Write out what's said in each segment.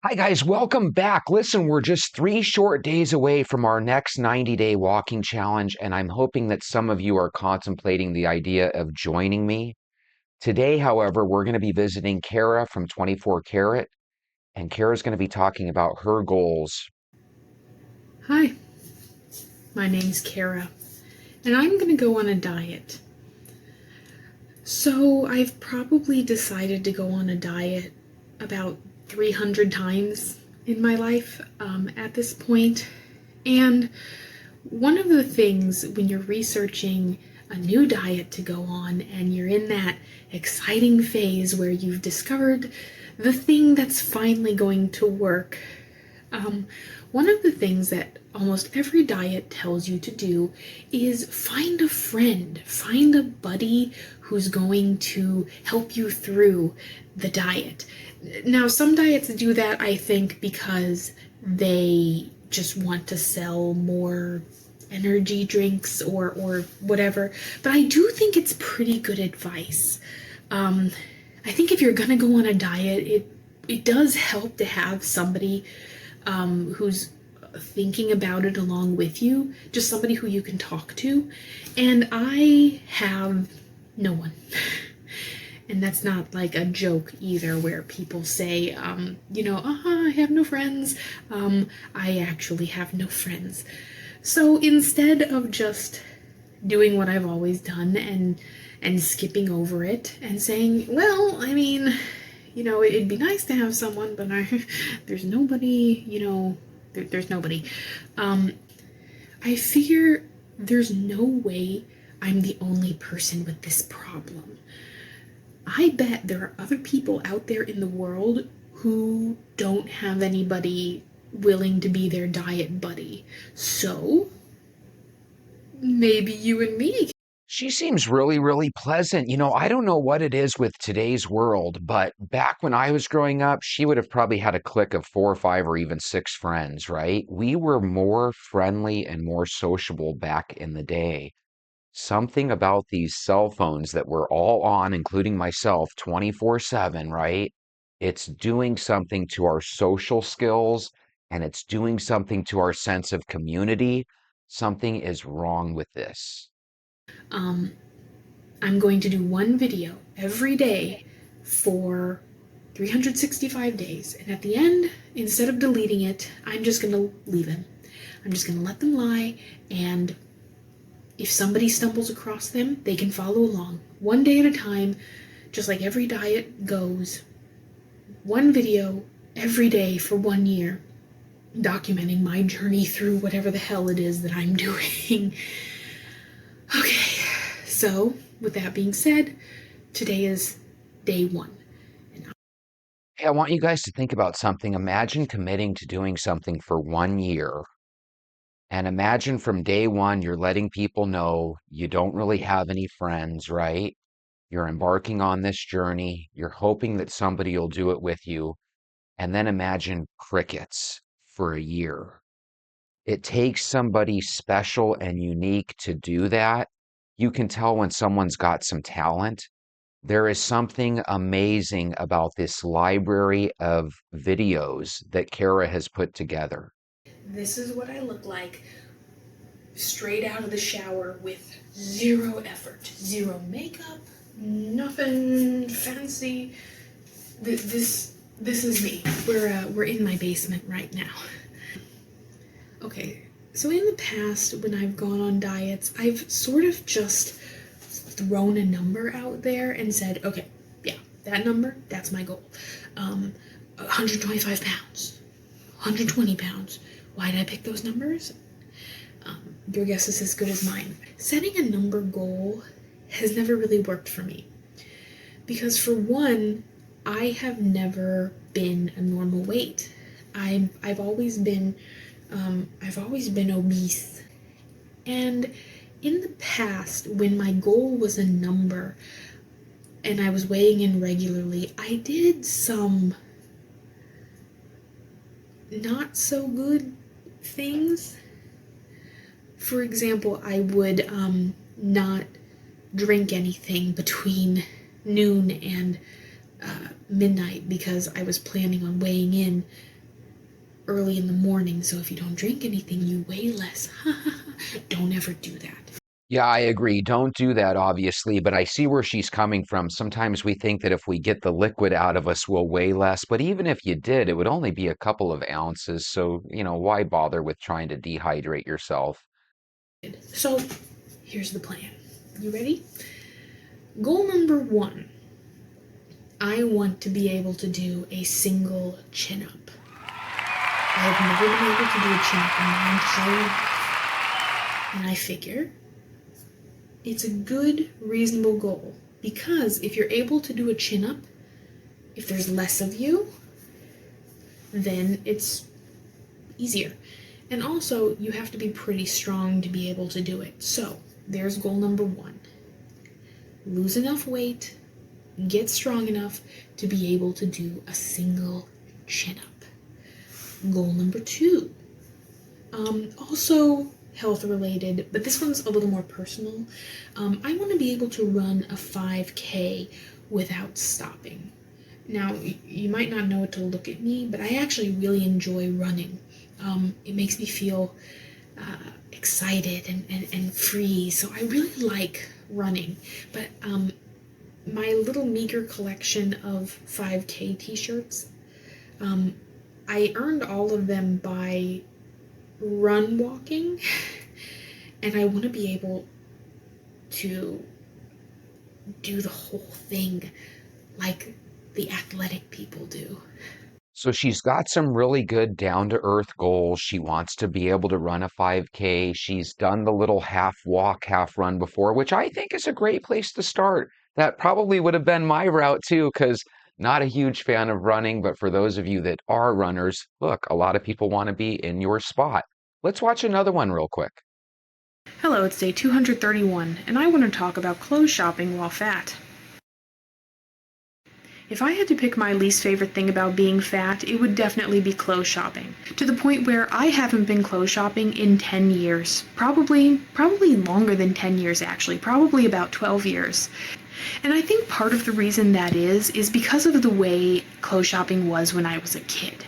Hi, guys. Welcome back. Listen, we're just 3 short days away from our next 90-day walking challenge, and I'm hoping that some of you are contemplating the idea of joining me. Today, however, we're going to be visiting Kara from 24 Karat, and Kara's going to be talking about her goals. Hi, my name's Kara, and I'm going to go on a diet. So, I've probably decided to go on a diet about 300 times in my life at this point. And one of the things when you're researching a new diet to go on and you're in that exciting phase where you've discovered the thing that's finally going to work, um, one of the things that almost every diet tells you to do is find a friend, find a buddy who's going to help you through the diet. Now, some diets do that, I think, because they just want to sell more energy drinks or whatever, but I do think it's pretty good advice. Um, I think if you're gonna go on a diet, it does help to have somebody who's thinking about it along with you, just somebody who you can talk to. And I have no one. And that's not like a joke either, where people say, I have no friends. I actually have no friends. So instead of just doing what I've always done and skipping over it and saying, well, I mean, it'd be nice to have someone, but there's nobody, there's nobody. Um, I figure there's no way I'm the only person with this problem. I bet there are other people out there in the world who don't have anybody willing to be their diet buddy. So, maybe you and me. She seems really, really pleasant. I don't know what it is with today's world, but back when I was growing up, she would have probably had a clique of 4 or 5 or even 6 friends, right? We were more friendly and more sociable back in the day. Something about these cell phones that we're all on, including myself, 24/7, right? It's doing something to our social skills and it's doing something to our sense of community. Something is wrong with this. Um, I'm going to do one video every day for 365 days. And at the end, instead of deleting it, I'm just going to leave them. I'm just going to let them lie. And if somebody stumbles across them, they can follow along one day at a time, just like every diet goes. One video every day for 1 year, documenting my journey through whatever the hell it is that I'm doing. Okay, so with that being said, today is day one. Hey, I want you guys to think about something. Imagine committing to doing something for 1 year. And imagine from day one, you're letting people know you don't really have any friends, right? You're embarking on this journey. You're hoping that somebody will do it with you. And then imagine crickets for a year. It takes somebody special and unique to do that. You can tell when someone's got some talent. There is something amazing about this library of videos that Kara has put together. This is what I look like straight out of the shower with zero effort, zero makeup, nothing fancy. This is me. We're in my basement right now. Okay, so in the past, when I've gone on diets, I've sort of just thrown a number out there and said, okay, yeah, that number, that's my goal. 125 pounds, 120 pounds. Why did I pick those numbers? Your guess is as good as mine. Setting a number goal has never really worked for me. Because for one, I have never been a normal weight. I've always been obese. And in the past, when my goal was a number and I was weighing in regularly, I did some not so good things. For example, I would not drink anything between noon and midnight because I was planning on weighing in early in the morning, so if you don't drink anything, you weigh less. Don't ever do that. Yeah, I agree. Don't do that, obviously, but I see where she's coming from. Sometimes we think that if we get the liquid out of us, we'll weigh less. But even if you did, it would only be a couple of ounces. So, why bother with trying to dehydrate yourself? So here's the plan. You ready? Goal number 1. I want to be able to do a single chin up. I have never been able to do a chin up in my entire life. And I figure it's a good, reasonable goal. Because if you're able to do a chin up, if there's less of you, then it's easier. And also, you have to be pretty strong to be able to do it. So, there's goal number 1. Lose enough weight, get strong enough to be able to do a single chin up. Goal number 2. Also health related, but this one's a little more personal. I want to be able to run a 5K without stopping. Now, you might not know it to look at me, but I actually really enjoy running. It makes me feel excited and free, so I really like running. But my little meager collection of 5K t-shirts, I earned all of them by run walking, and I want to be able to do the whole thing like the athletic people do. So she's got some really good down to earth goals. She wants to be able to run a 5K. She's done the little half walk, half run before, which I think is a great place to start. That probably would have been my route too, because not a huge fan of running. But for those of you that are runners, look, a lot of people want to be in your spot. Let's watch another one real quick. Hello, it's day 231, and I want to talk about clothes shopping while fat. If I had to pick my least favorite thing about being fat, it would definitely be clothes shopping. To the point where I haven't been clothes shopping in 10 years. Probably longer than 10 years actually, probably about 12 years. And I think part of the reason that is because of the way clothes shopping was when I was a kid.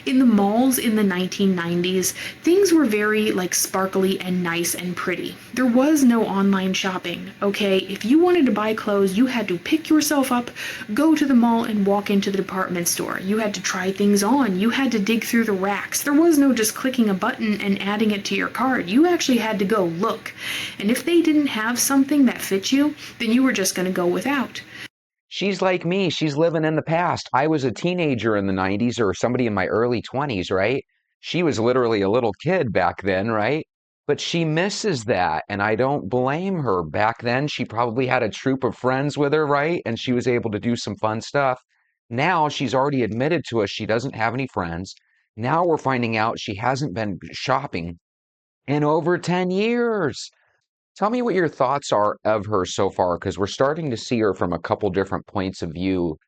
In the malls in the 1990s, things were very sparkly and nice and pretty. There was no online shopping, okay? If you wanted to buy clothes, you had to pick yourself up, go to the mall and walk into the department store. You had to try things on. You had to dig through the racks. There was no just clicking a button and adding it to your cart. You actually had to go look. And if they didn't have something that fit you, then you were just going to go without. She's like me. She's living in the past. I was a teenager in the 90s or somebody in my early 20s, right? She was literally a little kid back then, right? But she misses that, and I don't blame her. Back then, she probably had a troop of friends with her, right? And she was able to do some fun stuff. Now she's already admitted to us she doesn't have any friends. Now we're finding out she hasn't been shopping in over 10 years. Tell me what your thoughts are of her so far, because we're starting to see her from a couple different points of view.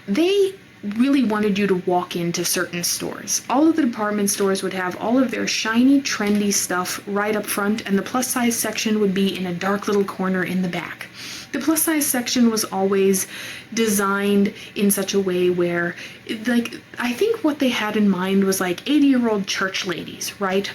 They really wanted you to walk into certain stores. All of the department stores would have all of their shiny, trendy stuff right up front, and the plus size section would be in a dark little corner in the back. The plus size section was always designed in such a way where, I think what they had in mind was 80-year-old church ladies, right?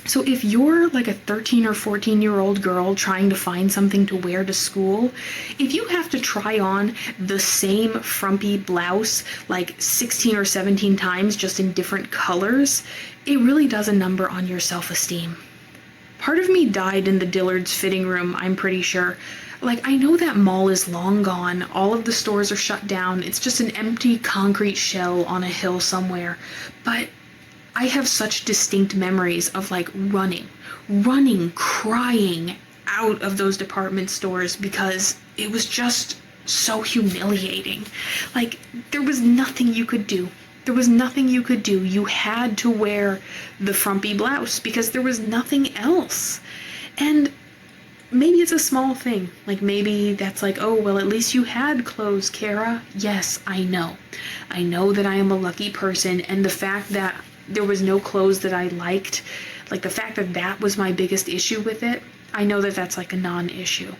So if you're a 13 or 14-year-old girl trying to find something to wear to school, if you have to try on the same frumpy blouse 16 or 17 times just in different colors, it really does a number on your self-esteem. Part of me died in the Dillard's fitting room, I'm pretty sure. I know that mall is long gone, all of the stores are shut down, it's just an empty concrete shell on a hill somewhere, but I have such distinct memories of running, crying out of those department stores because it was just so humiliating. There was nothing you could do. There was nothing you could do. You had to wear the frumpy blouse because there was nothing else. And maybe it's a small thing. Maybe that's oh, well, at least you had clothes, Kara. Yes, I know. I know that I am a lucky person, and the fact that there was no clothes that I liked, the fact that that was my biggest issue with it, I know that that's a non-issue.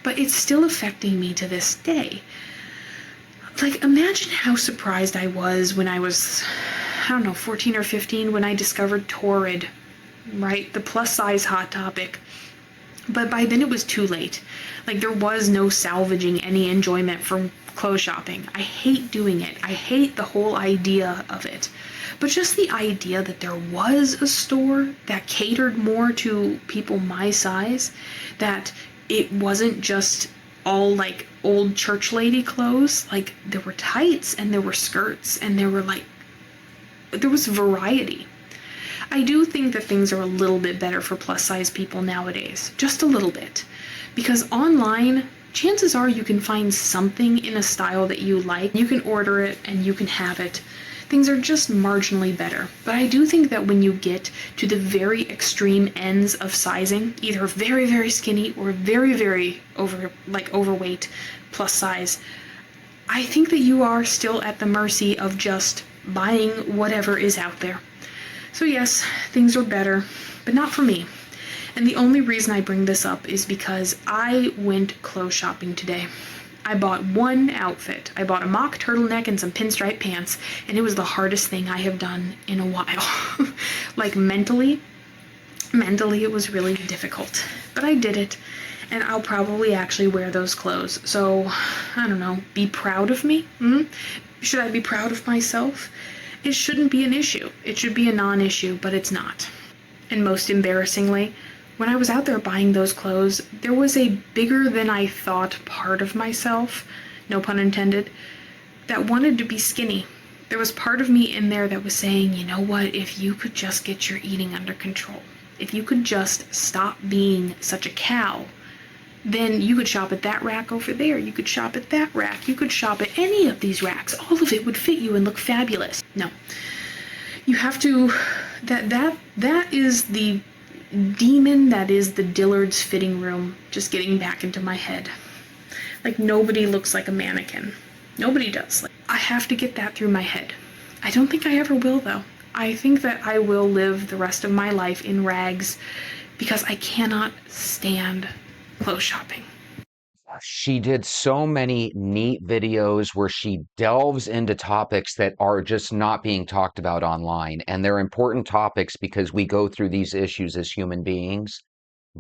But it's still affecting me to this day. Imagine how surprised I was when I was I don't know, 14 or 15 when I discovered Torrid, right? The plus size Hot Topic. But by then it was too late. Like, there was no salvaging any enjoyment from clothes shopping. I hate doing it. I hate the whole idea of it. But just the idea that there was a store that catered more to people my size, that it wasn't just all like old church lady clothes. Like, there were tights and there were skirts and there was variety. I do think that things are a little bit better for plus size people nowadays, just a little bit, because online, chances are you can find something in a style that you like. You can order it and you can have it. Things are just marginally better. But I do think that when you get to the very extreme ends of sizing, either very, very skinny or very, very overweight plus size, I think that you are still at the mercy of just buying whatever is out there. So yes, things are better, but not for me. And the only reason I bring this up is because I went clothes shopping today. I bought one outfit. I bought a mock turtleneck and some pinstripe pants, and it was the hardest thing I have done in a while. Like, mentally it was really difficult. But I did it, and I'll probably actually wear those clothes. So, I don't know, be proud of me? Should I be proud of myself? It shouldn't be an issue. It should be a non-issue, but it's not. And most embarrassingly, when I was out there buying those clothes, there was a bigger than I thought part of myself, no pun intended, that wanted to be skinny. There was part of me in there that was saying, you know what, if you could just get your eating under control, if you could just stop being such a cow, then you could shop at that rack over there, you could shop at that rack, you could shop at any of these racks. All of it would fit you and look fabulous. No. You have to, that is the demon that is the Dillard's fitting room just getting back into my head. Like, nobody looks like a mannequin. Nobody does. Like, I have to get that through my head. I don't think I ever will, though. I think that I will live the rest of my life in rags because I cannot stand clothes shopping. She did so many neat videos where she delves into topics that are just not being talked about online. And they're important topics because we go through these issues as human beings.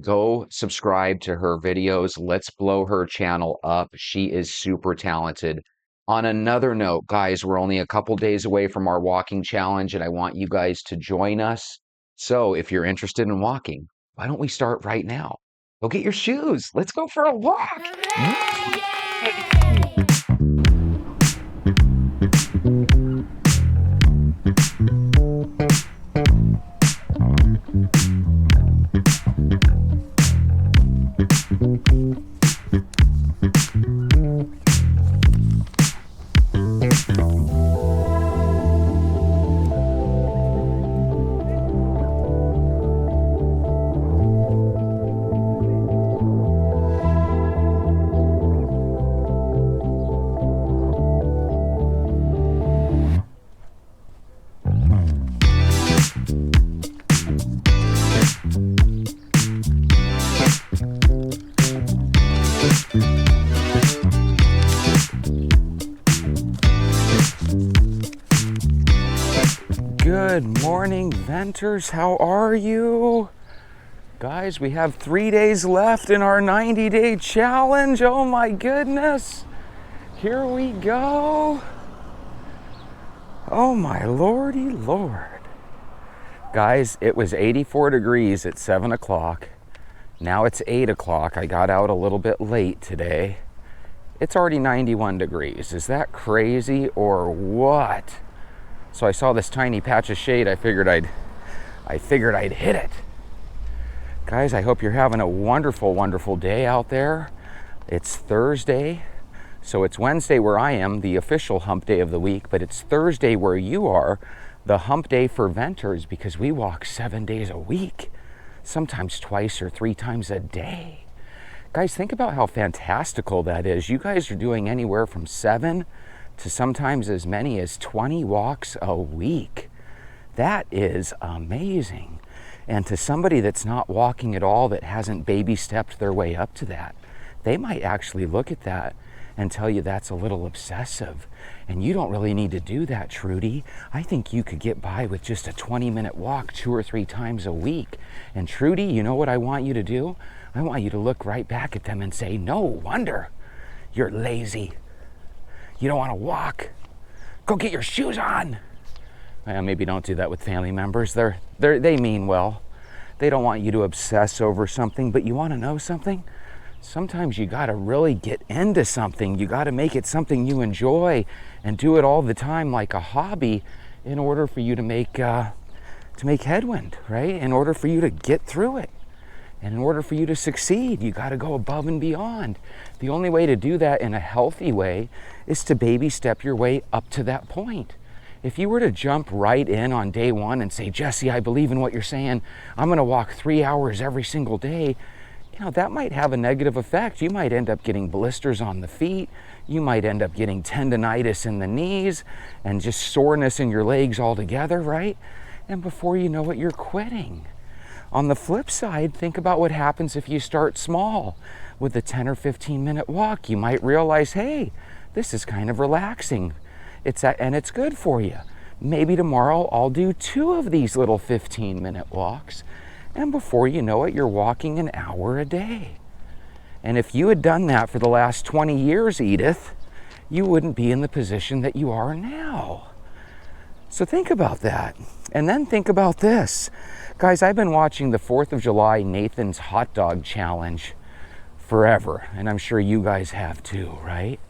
Go subscribe to her videos. Let's blow her channel up. She is super talented. On another note, guys, we're only a couple days away from our walking challenge, and I want you guys to join us. So if you're interested in walking, why don't we start right now? Go get your shoes. Let's go for a walk. Good morning, Venters. How are you? Guys, we have 3 days left in our 90-day challenge. Oh my goodness. Here we go. Oh my lordy lord. Guys, it was 84 degrees at 7 o'clock. Now it's 8 o'clock. I got out a little bit late today. It's already 91 degrees. Is that crazy or what? So I saw this tiny patch of shade. I figured I'd hit it. Guys, I hope you're having a wonderful, wonderful day out there. It's Thursday. So it's Wednesday where I am, the official hump day of the week, but it's Thursday where you are, the hump day for Venters, because we walk 7 days a week, sometimes twice or 3 times a day. Guys, think about how fantastical that is. You guys are doing anywhere from 7 to sometimes as many as 20 walks a week. That is amazing. And to somebody that's not walking at all, that hasn't baby stepped their way up to that, they might actually look at that and tell you that's a little obsessive. And you don't really need to do that, Trudy. I think you could get by with just a 20-minute walk 2 or 3 times a week. And Trudy, you know what I want you to do? I want you to look right back at them and say, no wonder you're lazy. You don't want to walk. Go get your shoes on. Well, maybe don't do that with family members. They mean well. They don't want you to obsess over something, but you want to know something? Sometimes you got to really get into something. You got to make it something you enjoy and do it all the time like a hobby in order for you to make headwind, right? In order for you to get through it. And in order for you to succeed, you got to go above and beyond. The only way to do that in a healthy way is to baby step your way up to that point. If you were to jump right in on day one and say, Jesse, I believe in what you're saying, I'm going to walk 3 hours every single day, that might have a negative effect. You might end up getting blisters on the feet. You might end up getting tendonitis in the knees and just soreness in your legs altogether, right? And before you know it, you're quitting. On the flip side, think about what happens if you start small. With a 10 or 15 minute walk, you might realize, hey, this is kind of relaxing. And it's good for you. Maybe tomorrow I'll do 2 of these little 15-minute walks. And before you know it, you're walking an hour a day. And if you had done that for the last 20 years, Edith, you wouldn't be in the position that you are now. So think about that. And then think about this. Guys, I've been watching the 4th of July Nathan's Hot Dog Challenge forever. And I'm sure you guys have too, right?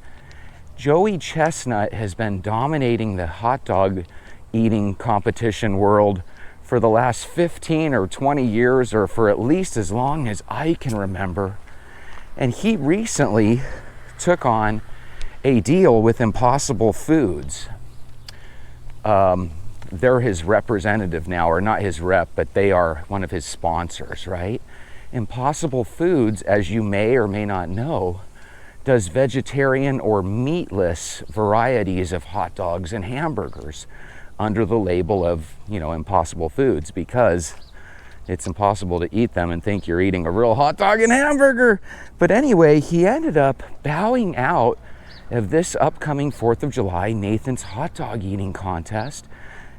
Joey Chestnut has been dominating the hot dog eating competition world for the last 15 or 20 years, or for at least as long as I can remember. And he recently took on a deal with Impossible Foods. They're his representative now, or not his rep, but they are one of his sponsors, right? Impossible Foods, as you may or may not know, does vegetarian or meatless varieties of hot dogs and hamburgers under the label of, Impossible Foods, because it's impossible to eat them and think you're eating a real hot dog and hamburger. But anyway, he ended up bowing out of this upcoming 4th of July Nathan's hot dog eating contest.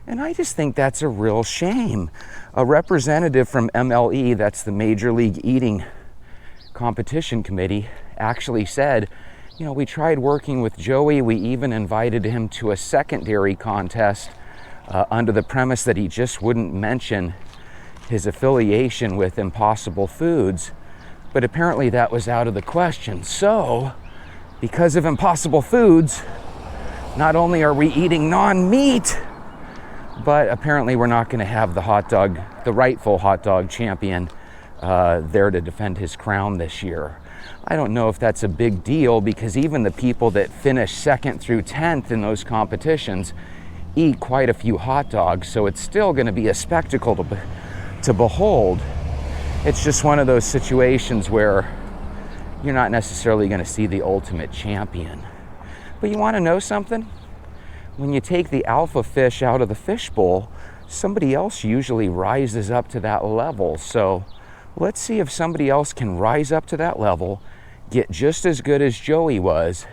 And I just think that's a real shame. A representative from MLE, that's the Major League Eating Competition Committee, actually said, we tried working with Joey. We even invited him to a secondary contest under the premise that he just wouldn't mention his affiliation with Impossible Foods. But apparently that was out of the question. So, because of Impossible Foods, not only are we eating non-meat, but apparently we're not going to have the rightful hot dog champion there to defend his crown this year. I don't know if that's a big deal, because even the people that finish 2nd through 10th in those competitions eat quite a few hot dogs, so it's still going to be a spectacle to behold. It's just one of those situations where you're not necessarily going to see the ultimate champion. But you want to know something? When you take the alpha fish out of the fishbowl, somebody else usually rises up to that level. So let's see if somebody else can rise up to that level, get just as good as Joey was,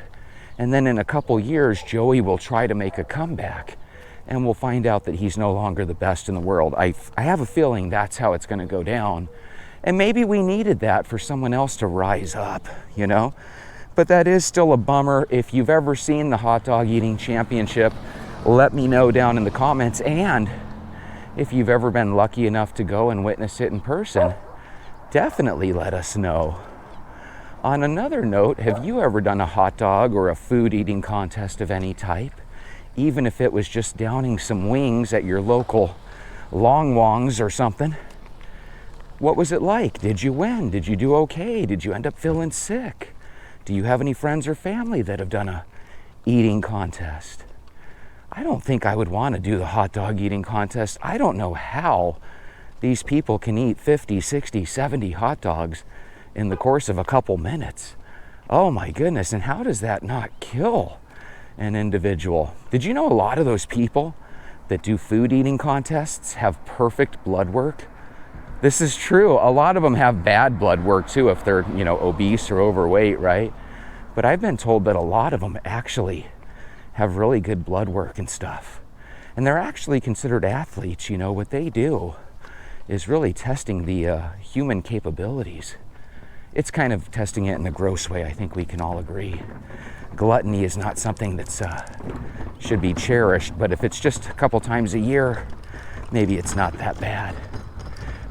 and then in a couple years, Joey will try to make a comeback, and we'll find out that he's no longer the best in the world. I have a feeling that's how it's going to go down. And maybe we needed that for someone else to rise up, But that is still a bummer. If you've ever seen the Hot Dog Eating Championship, let me know down in the comments. And if you've ever been lucky enough to go and witness it in person, definitely let us know. On another note, have you ever done a hot dog or a food eating contest of any type? Even if it was just downing some wings at your local Long Wongs or something. What was it like? Did you win? Did you do okay? Did you end up feeling sick? Do you have any friends or family that have done a eating contest? I don't think I would want to do the hot dog eating contest. I don't know how these people can eat 50, 60, 70 hot dogs in the course of a couple minutes. Oh my goodness, and how does that not kill an individual? Did you know a lot of those people that do food eating contests have perfect blood work? This is true. A lot of them have bad blood work too if they're, obese or overweight, right? But I've been told that a lot of them actually have really good blood work and stuff. And they're actually considered athletes. You know, what they do is really testing the human capabilities. It's kind of testing it in a gross way, I think we can all agree. Gluttony is not something that's should be cherished, but if it's just a couple times a year, maybe it's not that bad.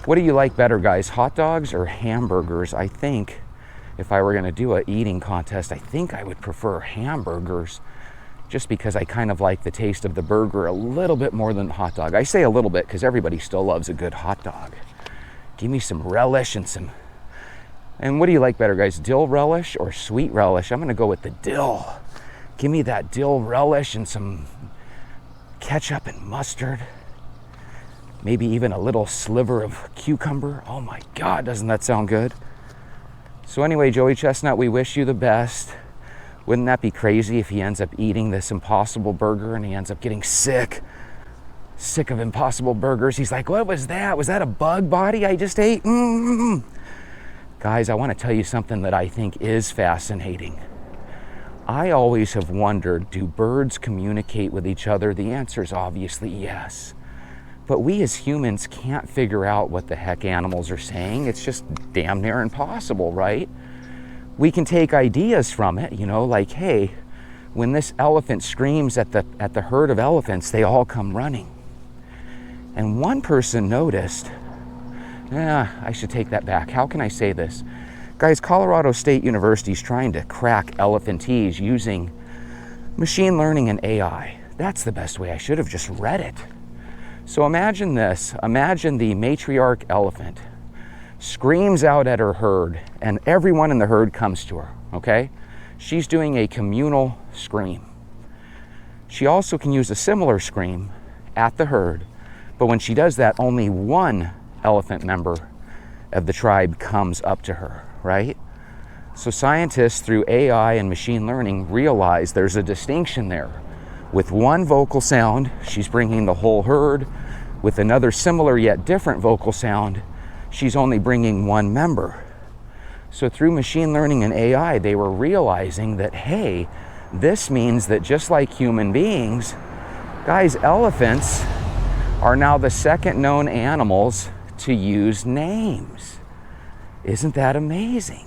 What do you like better, guys, hot dogs or hamburgers? I think if I were going to do an eating contest, I think I would prefer hamburgers, just because I kind of like the taste of the burger a little bit more than the hot dog. I say a little bit because everybody still loves a good hot dog. Give me some relish and some... And what do you like better, guys? Dill relish or sweet relish? I'm going to go with the dill. Give me that dill relish and some ketchup and mustard. Maybe even a little sliver of cucumber. Oh my God, doesn't that sound good? So anyway, Joey Chestnut, we wish you the best. Wouldn't that be crazy if he ends up eating this Impossible Burger and he ends up getting sick of Impossible Burgers? He's like, what was that? Was that a bug body I just ate? Guys, I want to tell you something that I think is fascinating. I always have wondered, do birds communicate with each other? The answer is obviously yes. But we as humans can't figure out what the heck animals are saying. It's just damn near impossible, right? We can take ideas from it, you know, like, hey, when this elephant screams at the herd of elephants, they all come running. And one person noticed, I should take that back. How can I say this? Guys, Colorado State University is trying to crack elephantese using machine learning and AI. That's the best way. I should have just read it. So imagine this. Imagine the matriarch elephant screams out at her herd, and everyone in the herd comes to her, okay? She's doing a communal scream. She also can use a similar scream at the herd, but when she does that, only one elephant member of the tribe comes up to her, right? So scientists, through AI and machine learning, realize there's a distinction there. With one vocal sound, she's bringing the whole herd. With another similar yet different vocal sound, she's only bringing one member. So through machine learning and AI, they were realizing that, hey, this means that just like human beings, guys, elephants are now the second known animals to use names. Isn't that amazing?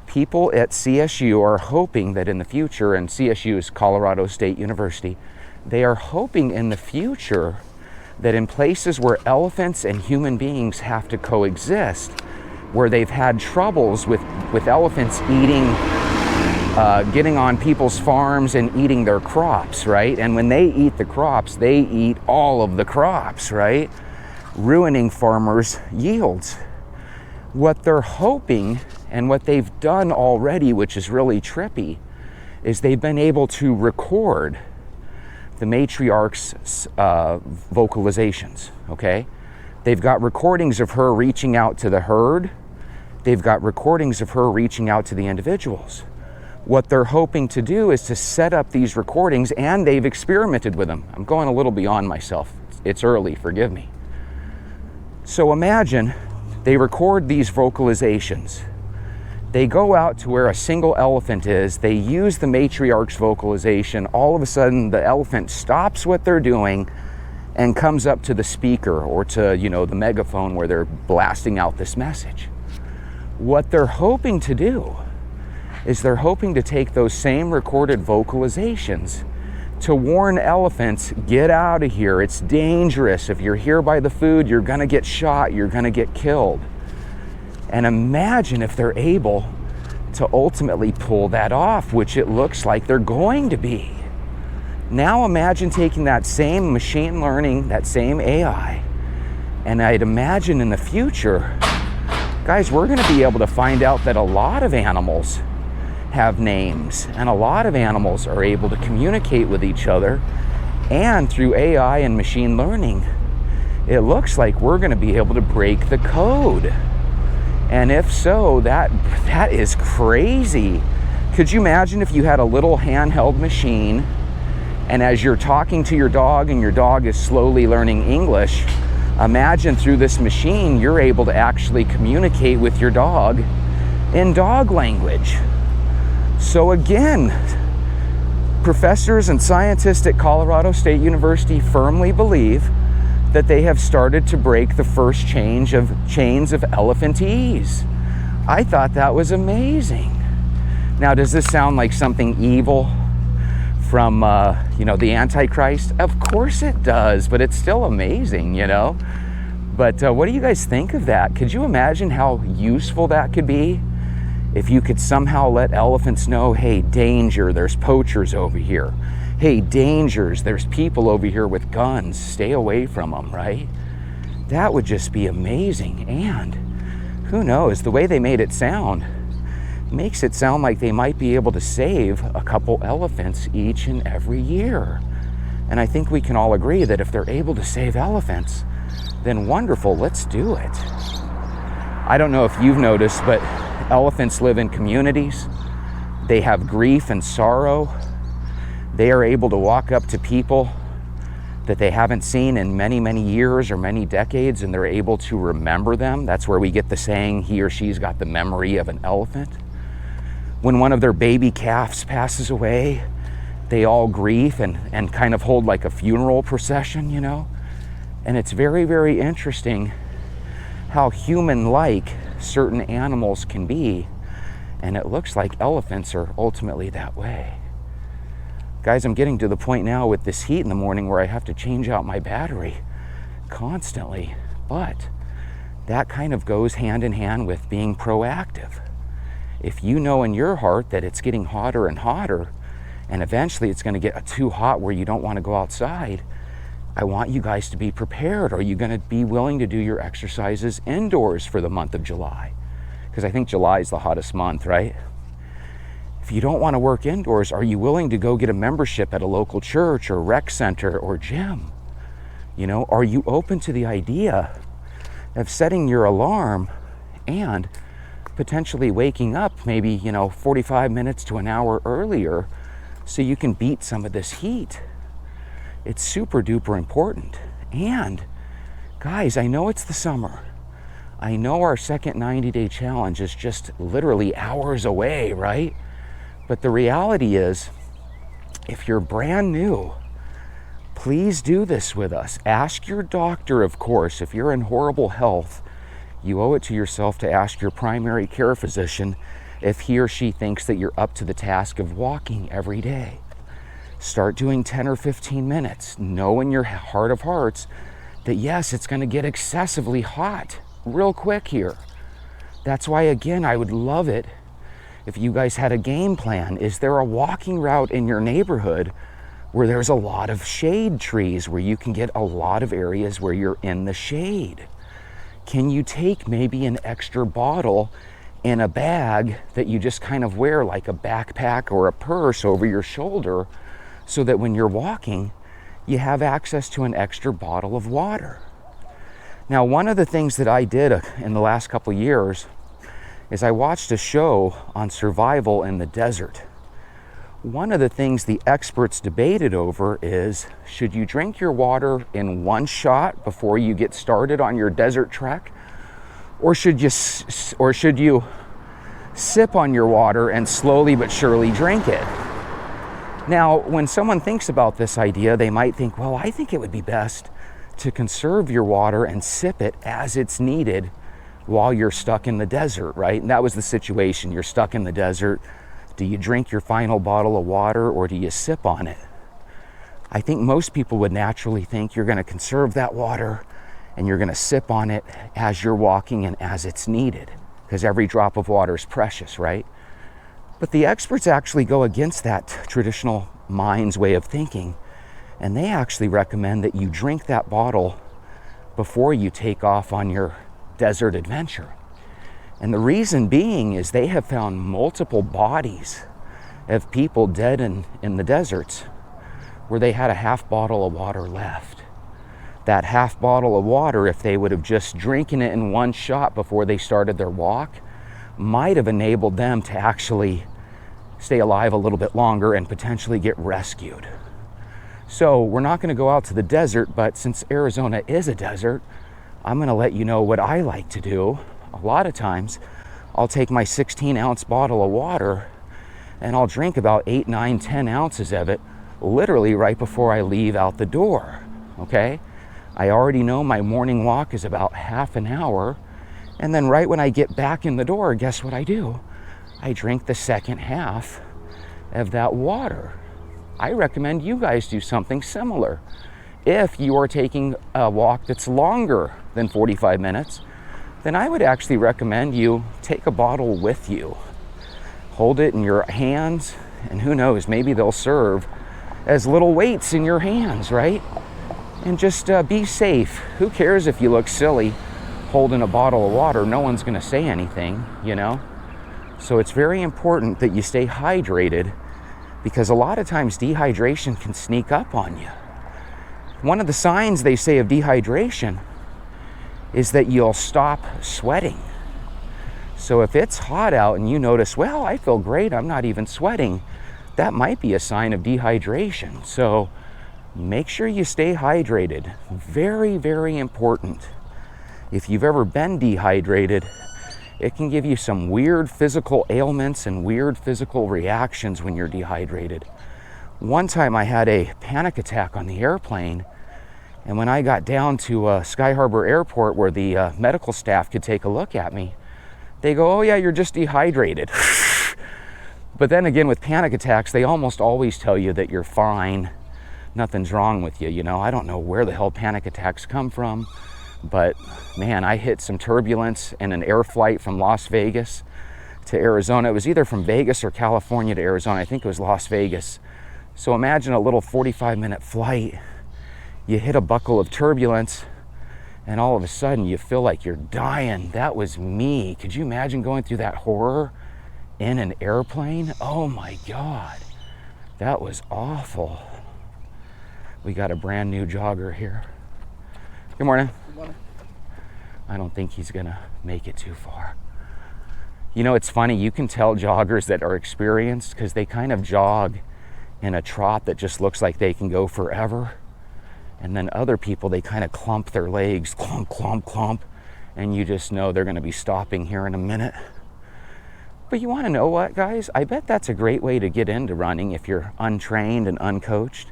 People at CSU are hoping that in the future, and CSU is Colorado State University, they are hoping in the future that in places where elephants and human beings have to coexist, where they've had troubles with elephants eating, getting on people's farms and eating their crops, right? And when they eat the crops, they eat all of the crops, right? Ruining farmers' yields. What they're hoping, and what they've done already, which is really trippy, is they've been able to record the matriarch's vocalizations, okay? They've got recordings of her reaching out to the herd. They've got recordings of her reaching out to the individuals. What they're hoping to do is to set up these recordings, and they've experimented with them. I'm going a little beyond myself. It's early, forgive me. So imagine they record these vocalizations. They go out to where a single elephant is. They use the matriarch's vocalization. All of a sudden, the elephant stops what they're doing and comes up to the speaker or to, the megaphone where they're blasting out this message. What they're hoping to do is they're hoping to take those same recorded vocalizations to warn elephants, get out of here. It's dangerous. If you're here by the food, you're going to get shot. You're going to get killed. And imagine if they're able to ultimately pull that off, which it looks like they're going to be. Now imagine taking that same machine learning, that same AI, and I'd imagine in the future, guys, we're going to be able to find out that a lot of animals have names, and a lot of animals are able to communicate with each other. And through AI and machine learning, it looks like we're going to be able to break the code. And if so, that is crazy. Could you imagine if you had a little handheld machine, and as you're talking to your dog and your dog is slowly learning English, imagine through this machine you're able to actually communicate with your dog in dog language. So again, professors and scientists at Colorado State University firmly believe that they have started to break the first chains of elephantese. I thought that was amazing. Now, does this sound like something evil from, the Antichrist? Of course it does, but it's still amazing, But what do you guys think of that? Could you imagine how useful that could be? If you could somehow let elephants know, hey, danger, there's poachers over here. Hey, dangers, there's people over here with guns. Stay away from them, right? That would just be amazing. And who knows, the way they made it sound makes it sound like they might be able to save a couple elephants each and every year. And I think we can all agree that if they're able to save elephants, then wonderful, let's do it. I don't know if you've noticed, but elephants live in communities. They have grief and sorrow. They are able to walk up to people that they haven't seen in many, many years or many decades, and they're able to remember them. That's where we get the saying, he or she's got the memory of an elephant. When one of their baby calves passes away, they all grieve and kind of hold like a funeral procession, And it's very, very interesting how human-like certain animals can be, and it looks like elephants are ultimately that way. Guys, I'm getting to the point now with this heat in the morning where I have to change out my battery constantly, but that kind of goes hand in hand with being proactive. If you know in your heart that it's getting hotter and hotter, and eventually it's going to get too hot where you don't want to go outside, I want you guys to be prepared. Are you going to be willing to do your exercises indoors for the month of July? Because I think July is the hottest month, right? If you don't want to work indoors, are you willing to go get a membership at a local church or rec center or gym? Are you open to the idea of setting your alarm and potentially waking up maybe, 45 minutes to an hour earlier so you can beat some of this heat? It's super duper important. And guys, I know it's the summer. I know our second 90-day challenge is just literally hours away, right? But the reality is, if you're brand new, please do this with us. Ask your doctor, of course. If you're in horrible health, you owe it to yourself to ask your primary care physician if he or she thinks that you're up to the task of walking every day. Start doing 10 or 15 minutes. Know in your heart of hearts that yes, it's going to get excessively hot real quick here. That's why, again, I would love it if you guys had a game plan. Is there a walking route in your neighborhood where there's a lot of shade trees, where you can get a lot of areas where you're in the shade? Can you take maybe an extra bottle in a bag that you just kind of wear like a backpack or a purse over your shoulder so that when you're walking, you have access to an extra bottle of water? Now, one of the things that I did in the last couple of years is I watched a show on survival in the desert. One of the things the experts debated over is, should you drink your water in one shot before you get started on your desert trek? Or should you sip on your water and slowly but surely drink it? Now, when someone thinks about this idea, they might think, well, I think it would be best to conserve your water and sip it as it's needed while you're stuck in the desert, right? And that was the situation. You're stuck in the desert. Do you drink your final bottle of water or do you sip on it? I think most people would naturally think you're going to conserve that water and you're going to sip on it as you're walking and as it's needed, because every drop of water is precious, right? But the experts actually go against that traditional mind's way of thinking, and they actually recommend that you drink that bottle before you take off on your desert adventure. And the reason being is they have found multiple bodies of people dead in the deserts where they had a half bottle of water left. That half bottle of water, if they would have just drinking it in one shot before they started their walk, might have enabled them to actually stay alive a little bit longer and potentially get rescued. So we're not going to go out to the desert, but since Arizona is a desert, I'm going to let you know what I like to do. A lot of times, I'll take my 16-ounce bottle of water and I'll drink about 8, 9, 10 ounces of it literally right before I leave out the door, okay? I already know my morning walk is about half an hour, and then right when I get back in the door, guess what I do? I drink the second half of that water. I recommend you guys do something similar. If you are taking a walk that's longer than 45 minutes, then I would actually recommend you take a bottle with you. Hold it in your hands, and who knows, maybe they'll serve as little weights in your hands, right? And just be safe. Who cares if you look silly holding a bottle of water? No one's gonna say anything, you know? So it's very important that you stay hydrated, because a lot of times dehydration can sneak up on you. One of the signs they say of dehydration is that you'll stop sweating. So if it's hot out and you notice, well, I feel great, I'm not even sweating, that might be a sign of dehydration. So make sure you stay hydrated. Very, very important. If you've ever been dehydrated, it can give you some weird physical ailments and weird physical reactions when you're dehydrated. One time I had a panic attack on the airplane, and when I got down to Sky Harbor Airport where the medical staff could take a look at me, they go, oh yeah, you're just dehydrated. But then again, with panic attacks, they almost always tell you that you're fine, nothing's wrong with you, you know? I don't know where the hell panic attacks come from, but man, I hit some turbulence in an air flight from Las Vegas to Arizona. It was either from Vegas or California to Arizona. I think it was Las Vegas. So imagine a little 45-minute flight. You hit a buckle of turbulence, and all of a sudden you feel like you're dying. That was me. Could you imagine going through that horror in an airplane? Oh my God, that was awful. We got a brand new jogger here. Good morning. Good morning. I don't think he's gonna make it too far. You know, it's funny, you can tell joggers that are experienced because they kind of jog in a trot that just looks like they can go forever. And then other people, they kind of clump their legs, clump, clump, clump, and you just know they're gonna be stopping here in a minute. But you wanna know what, guys? I bet that's a great way to get into running if you're untrained and uncoached.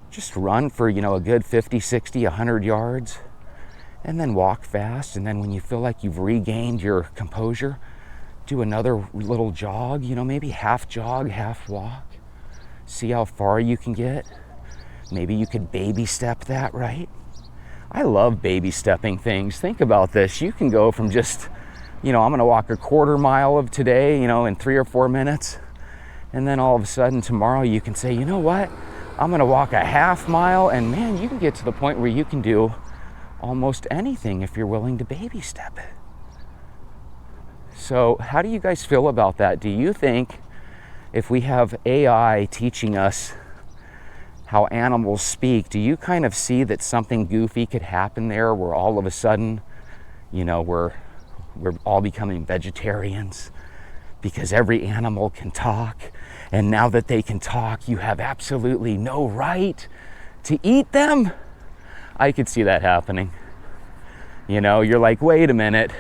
Just run for, you know, a good 50, 60, 100 yards, and then walk fast. And then when you feel like you've regained your composure, do another little jog, you know, maybe half jog, half walk. See how far you can get. Maybe you could baby step that, right? I love baby stepping things. Think about this. You can go from just, you know, I'm gonna walk a quarter mile of today, you know, in 3 or 4 minutes. And then all of a sudden tomorrow you can say, you know what? I'm gonna walk a half mile, and man, you can get to the point where you can do almost anything if you're willing to baby step it. So how do you guys feel about that? Do you think if we have AI teaching us how animals speak, do you kind of see that something goofy could happen there where all of a sudden, you know, we're all becoming vegetarians because every animal can talk, and now that they can talk, you have absolutely no right to eat them? I could see that happening. You know, you're like, wait a minute,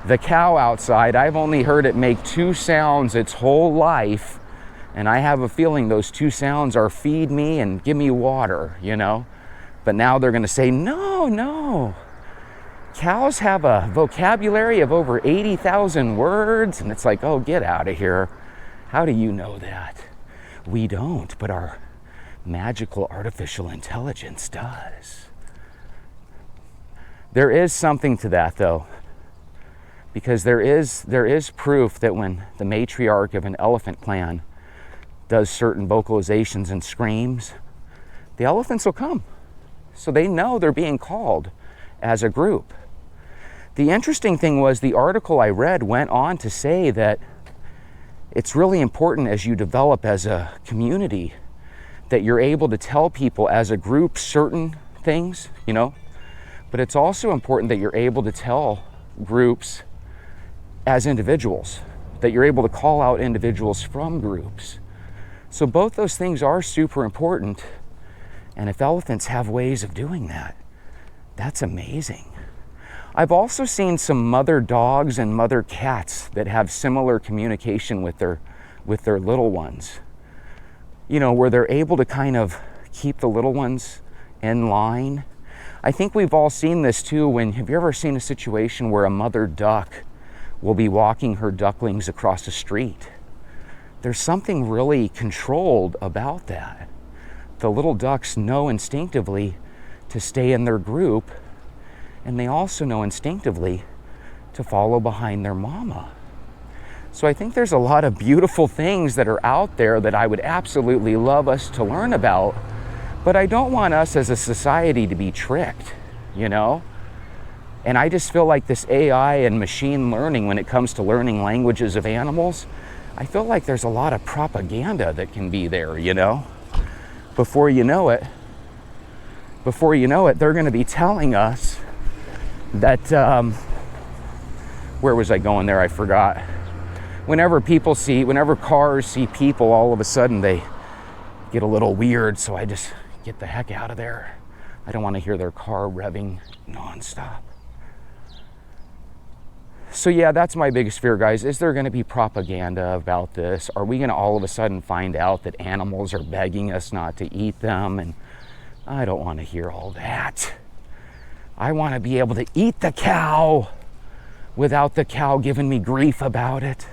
the cow outside, I've only heard it make 2 sounds its whole life, and I have a feeling those 2 sounds are feed me and give me water, you know? But now they're gonna say, no. Cows have a vocabulary of over 80,000 words, and it's like, oh, get out of here. How do you know that? We don't, but our magical artificial intelligence does. There is something to that, though, because there is proof that when the matriarch of an elephant clan does certain vocalizations and screams, the elephants will come. So they know they're being called as a group. The interesting thing was the article I read went on to say that it's really important as you develop as a community that you're able to tell people as a group certain things, you know, but it's also important that you're able to tell groups as individuals, that you're able to call out individuals from groups. So both those things are super important, and if elephants have ways of doing that, that's amazing. I've also seen some mother dogs and mother cats that have similar communication with their with their little ones. Where they're able to kind of keep the little ones in line. I think we've all seen this too. Have you ever seen a situation where a mother duck will be walking her ducklings across the street? There's something really controlled about that. The little ducks know instinctively to stay in their group, and they also know instinctively to follow behind their mama. So I think there's a lot of beautiful things that are out there that I would absolutely love us to learn about, but I don't want us as a society to be tricked, And I just feel like this AI and machine learning, when it comes to learning languages of animals, I feel like there's a lot of propaganda that can be there, Before you know it, they're going to be telling us that, where was I going there? I forgot. Whenever cars see people, all of a sudden they get a little weird, so I just get the heck out of there. I don't want to hear their car revving nonstop. So yeah, that's my biggest fear, guys. Is there going to be propaganda about this? Are we going to all of a sudden find out that animals are begging us not to eat them? And I don't want to hear all that. I want to be able to eat the cow without the cow giving me grief about it.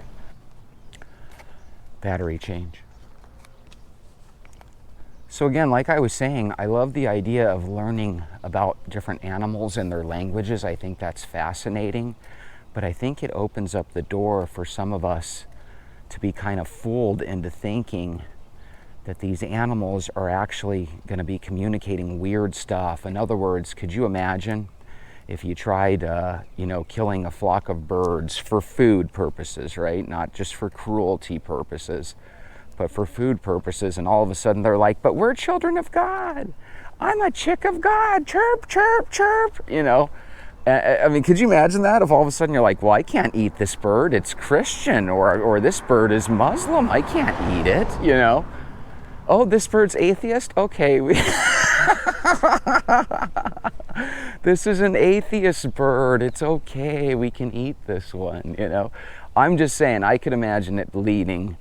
Battery change. So again, like I was saying, I love the idea of learning about different animals and their languages. I think that's fascinating, but I think it opens up the door for some of us to be kind of fooled into thinking that these animals are actually going to be communicating weird stuff. In other words, could you imagine if you tried, killing a flock of birds for food purposes, right? Not just for cruelty purposes, but for food purposes, and all of a sudden they're like, but we're children of God. I'm a chick of God, chirp, chirp, chirp, I mean, could you imagine that? If all of a sudden you're like, well, I can't eat this bird, it's Christian, or this bird is Muslim, I can't eat it, Oh, this bird's atheist? Okay. This is an atheist bird, it's okay, we can eat this one, I'm just saying, I could imagine it leading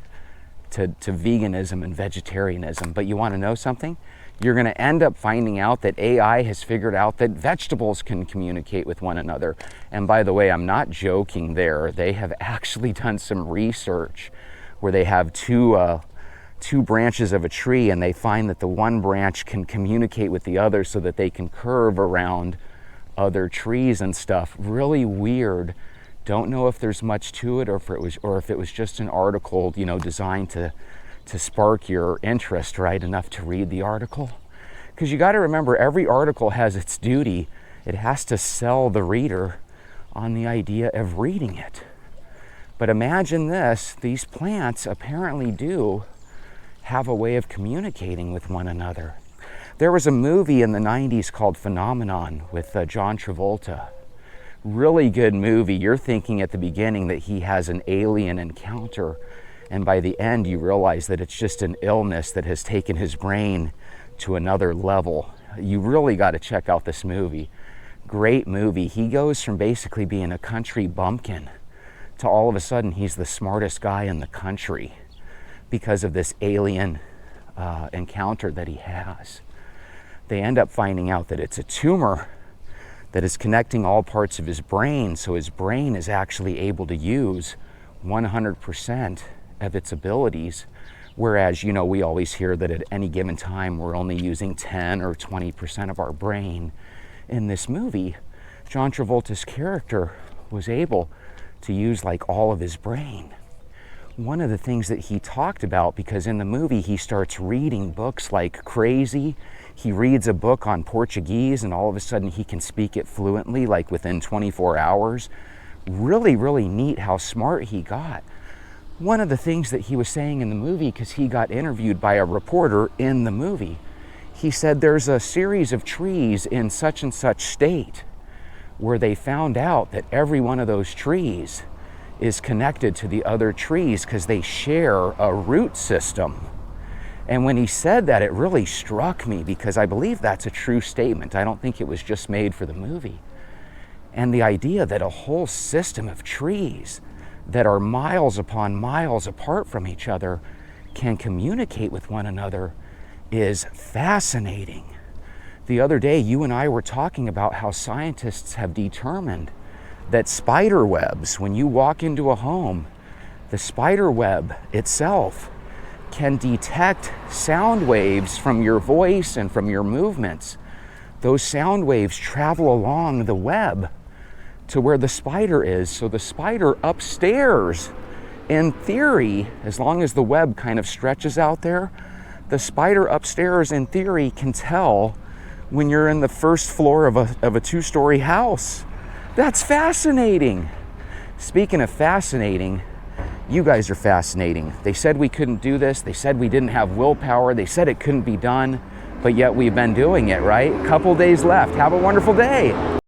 to veganism and vegetarianism. But you want to know something? You're going to end up finding out that AI has figured out that vegetables can communicate with one another. And by the way, I'm not joking there. They have actually done some research where they have two branches of a tree, and they find that the one branch can communicate with the other so that they can curve around other trees and stuff. Really weird. Don't know if there's much to it, or if it was just an article, designed to spark your interest, right, enough to read the article. Because you got to remember, every article has its duty. It has to sell the reader on the idea of reading it. But imagine this, these plants apparently do have a way of communicating with one another. There was a movie in the 90s called Phenomenon with John Travolta. Really good movie. You're thinking at the beginning that he has an alien encounter, and by the end you realize that it's just an illness that has taken his brain to another level. You really got to check out this movie. Great movie. He goes from basically being a country bumpkin to all of a sudden he's the smartest guy in the country because of this alien encounter that he has. They end up finding out that it's a tumor that is connecting all parts of his brain, so his brain is actually able to use 100% of its abilities, whereas, we always hear that at any given time we're only using 10 or 20% of our brain. In this movie, John Travolta's character was able to use all of his brain. One of the things that he talked about, because in the movie he starts reading books like crazy. He reads a book on Portuguese and all of a sudden he can speak it fluently, within 24 hours. Really, really neat how smart he got. One of the things that he was saying in the movie, because he got interviewed by a reporter in the movie, he said there's a series of trees in such and such state where they found out that every one of those trees is connected to the other trees because they share a root system. And when he said that, it really struck me, because I believe that's a true statement. I don't think it was just made for the movie. And the idea that a whole system of trees that are miles upon miles apart from each other can communicate with one another is fascinating. The other day, you and I were talking about how scientists have determined that spider webs, when you walk into a home, the spider web itself can detect sound waves from your voice and from your movements. Those sound waves travel along the web to where the spider is. So the spider upstairs, in theory, as long as the web kind of stretches out there, the spider upstairs, in theory, can tell when you're in the first floor of a two-story house. That's fascinating. Speaking of fascinating, you guys are fascinating. They said we couldn't do this. They said we didn't have willpower. They said it couldn't be done, but yet we've been doing it, right? Couple days left. Have a wonderful day.